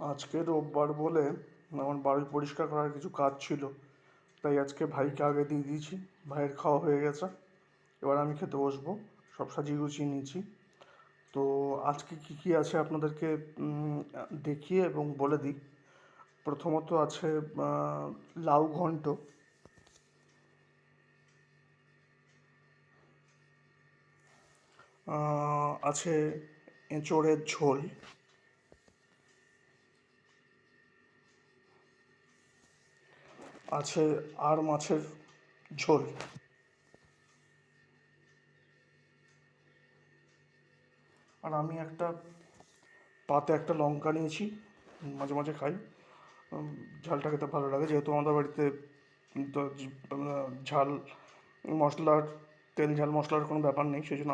আজকে রোববার বলে আমার বাড়ি পরিষ্কার করার কিছু কাজ ছিল, তাই আজকে ভাইকে আগে দিয়ে দিয়েছি। ভাইয়ের খাওয়া হয়ে গেছে, এবার আমি খেতে বসবো। সব সাজিয়ে গুছিয়ে নিয়েছি। তো আজকে কি কি আছে আপনাদেরকে দেখিয়ে এবং বলে দিই। প্রথমত আছে লাউ ঘন্ট, আছে এঁচোড়ের ঝোল, আছে আর মাছের ঝোল, আর আমি একটা পাতে একটা লঙ্কা নিয়েছি, মাঝে মাঝে খাই। উম, ঝালটা খেতে ভালো লাগে, যেহেতু আমাদের বাড়িতে তো ঝাল মশলার তেল ঝাল মশলার কোনো ব্যাপার নেই, সেই জন্য